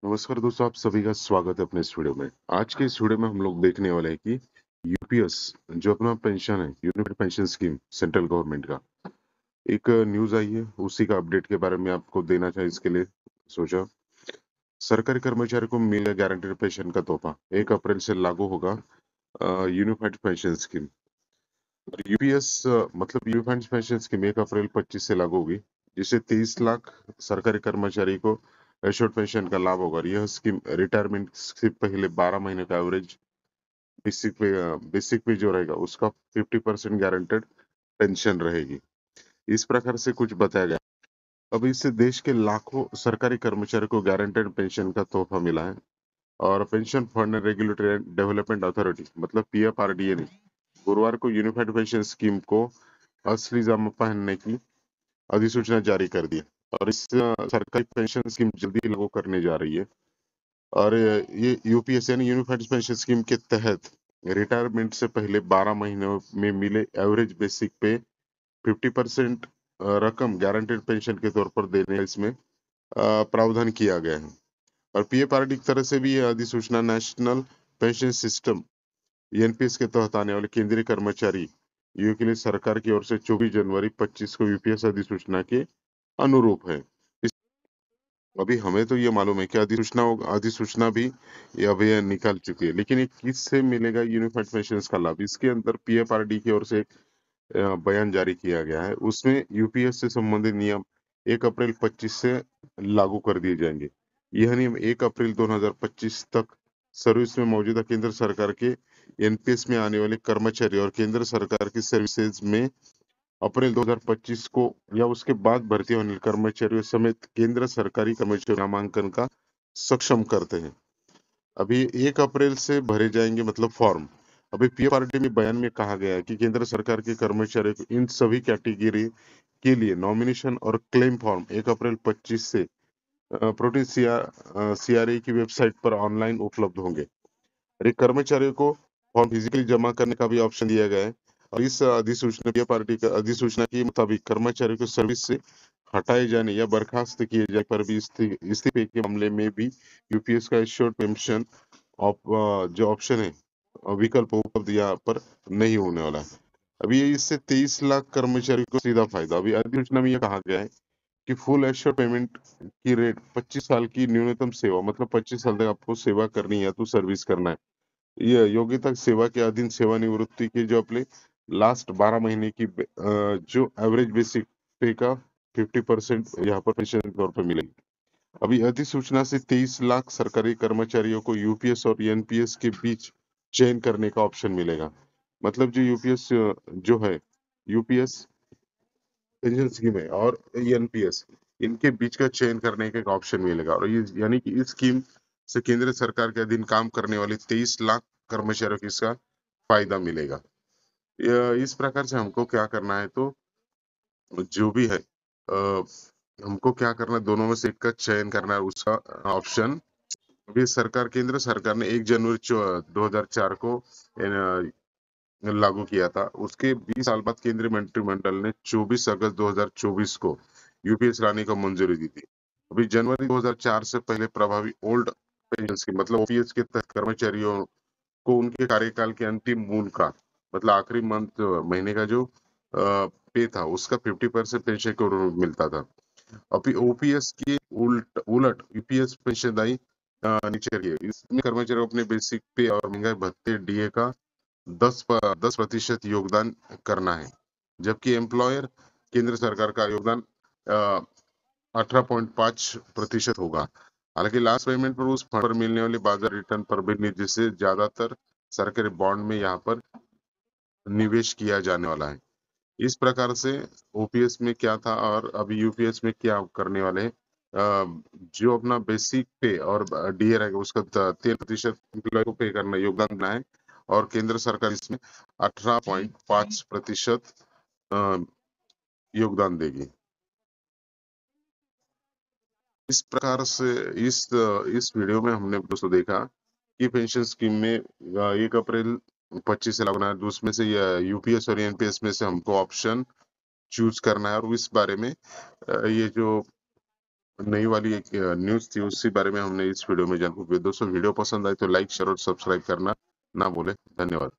नमस्कार दोस्तों, आप सभी का स्वागत है अपने इस वीडियो में। आज के इस वीडियो में हम लोग देखने वाले हैं कि यूपीएस जो अपना पेंशन है, unified pension scheme central government का एक न्यूज आई है, उसी का अपडेट के बारे में आपको देना चाहिए। इसके लिए सोचा सरकारी कर्मचारी को मिले गारंटेड पेंशन का तोहफा 1 अप्रैल से लागू होगा यूनिफाइड पेंशन स्कीम। यूपीएस मतलब यूनिफाइड पेंशन स्कीम 1 अप्रैल 25 से लागू होगी, जिससे 23 लाख सरकारी कर्मचारी को एश्योर्ड पेंशन का लाभ होगा। और यह स्कीम रिटायरमेंट से पहले 12 महीने का एवरेज बेसिक पे जो रहेगा उसका 50% गारंटेड पेंशन रहेगी। इस प्रकार से कुछ बताया गया। अब इससे देश के लाखों सरकारी कर्मचारियों को गारंटेड पेंशन का तोहफा मिला है। और pension fund regulatory and development authority मतलब पीएफआरडीए ने गुरुवार को यूनिफाइड पेंशन स्कीम को असली जमा पहनने की अधिसूचना जारी कर दी। और इस सरकारी पेंशन स्कीम जल्दी लागू करने जा रही है। और ये यूपीएस यानी यूनिफाइड पेंशन स्कीम के तहत रिटायरमेंट से पहले 12 महीनों में मिले एवरेज बेसिक पे 50% रकम गारंटेड पेंशन के तौर पर देने का इसमें प्रावधान किया गया है। और पीएफआरडी की तरफ से भी यह अधिसूचना नेशनल पेंशन सिस्टम एनपीएस के तहत आने वाले केंद्रीय कर्मचारी यू के लिए सरकार की ओर से 24 जनवरी 25 को यूपीएस अधिसूचना के अनुरूप है। अभी हमें तो ये मालूम है कि अधिसूचना भी ये अभी निकाल चुकी है, लेकिन ये किससे मिलेगा यूनिफाइड पेंशन का लाभ? इसके अंदर पीएफआरडी की ओर से एक बयान जारी किया गया है। उसमें यूपीएस से संबंधित नियम 1 अप्रैल 25 से लागू कर दिए जाएंगे। यह नियम 1 अप्रैल 2025 तक सर्विस में मौजूदा केंद्र सरकार के एनपीएस में आने वाले कर्मचारी और केंद्र सरकार की सर्विसेज में अप्रैल 2025 को या उसके बाद भर्ती होने वाले कर्मचारियों समेत केंद्र सरकारी कर्मचारी नामांकन का सक्षम करते हैं। अभी 1 अप्रैल से भरे जाएंगे मतलब फॉर्म। अभी पीएफआरडी में बयान में कहा गया है कि केंद्र सरकार के कर्मचारियों को इन सभी कैटेगरी के लिए नॉमिनेशन और क्लेम फॉर्म 1 अप्रैल 25 से प्रोटीन सीआरए की वेबसाइट पर ऑनलाइन उपलब्ध होंगे। और एक कर्मचारियों को फॉर्म फिजिकली जमा करने का भी ऑप्शन दिया गया है। और इस अधिसूचना पार्टी का अधिसूचना के मुताबिक कर्मचारियों को सर्विस से हटाए जाने या बर्खास्त किए जाने पर भी इस्तीफे के मामले में भी यूपीएस का एश्योर्ड पेंशन जो ऑप्शन है विकल्प उपलब्ध यहाँ पर नहीं होने वाला है। अभी इससे 23 लाख कर्मचारियों को सीधा फायदा। अभी अधिसूचना में यह कहा गया है कि फुल एश्योर्ड पेमेंट की रेट 25 साल की न्यूनतम सेवा मतलब 25 साल तक आपको सेवा करनी है या तो सर्विस करना है। ये योग्यता सेवा के अधीन सेवानिवृत्ति के जो अपने लास्ट 12 महीने की जो एवरेज बेसिक पे का 50% यहाँ पर पेंशन के तौर पर मिलेगी। अभी अधिसूचना से 23 लाख सरकारी कर्मचारियों को यूपीएस और एनपीएस के बीच चयन करने का ऑप्शन मिलेगा। मतलब जो यूपीएस जो है यूपीएस पेंशन स्कीम है और एनपीएस इनके बीच का चयन करने का एक ऑप्शन मिलेगा। और ये यानी कि इस स्कीम से केंद्र सरकार के अधीन काम करने वाले 23 लाख कर्मचारियों को इसका फायदा मिलेगा। इस प्रकार से हमको क्या करना है, तो जो भी है हमको क्या करना है, दोनों में से एक का चयन करना है, उसका ऑप्शन। अभी केंद्र सरकार ने 1 जनवरी 2004 को लागू किया था। उसके 20 साल बाद केंद्रीय मंत्रिमंडल ने 24 अगस्त 2024 को यूपीएस लाने को मंजूरी दी थी। अभी जनवरी 2004 से पहले प्रभावी ओल्ड पेंशन स्कीम मतलब ओपीएस के तहत कर्मचारियों को उनके कार्यकाल के अंतिम मूल का मतलब आखिरी महीने का जो पे था उसका 50% पेंशन के रूप में मिलता था। अभी ओपीएस के उलट उलट यूपीएस पेंशनदायी नीचे रखी है। इसमें कर्मचारी अपने बेसिक पे और महंगाई भत्ते डीए का 10% योगदान करना है, जबकि एम्प्लॉयर केंद्र सरकार का योगदान 18.5% होगा। हालांकि लास्ट पेमेंट पर उस फंड पर मिलने वाली बाजार रिटर्न पर भी नहीं, जिससे ज्यादातर सरकारी बॉन्ड में यहाँ पर निवेश किया जाने वाला है। इस प्रकार से ओपीएस में क्या था और अभी यूपीएस में क्या करने वाले हैं। जो अपना बेसिक पे और डीए रहेगा उसका 13% एम्प्लॉय को पे करना योगदान देना है और केंद्र सरकार इसमें 18.5% योगदान देगी। इस प्रकार से इस वीडियो में हमने दोस्तों देखा कि पेंशन स्कीम में 1 अप्रैल 25 से लागू होना है। उसमें से यूपीएस और एनपीएस में से हमको ऑप्शन चूज करना है। और इस बारे में ये जो नई वाली एक न्यूज थी, उसी बारे में हमने इस वीडियो में जानकारी दी। दोस्तों वीडियो पसंद आए तो लाइक शेयर और सब्सक्राइब करना ना भूलें। धन्यवाद।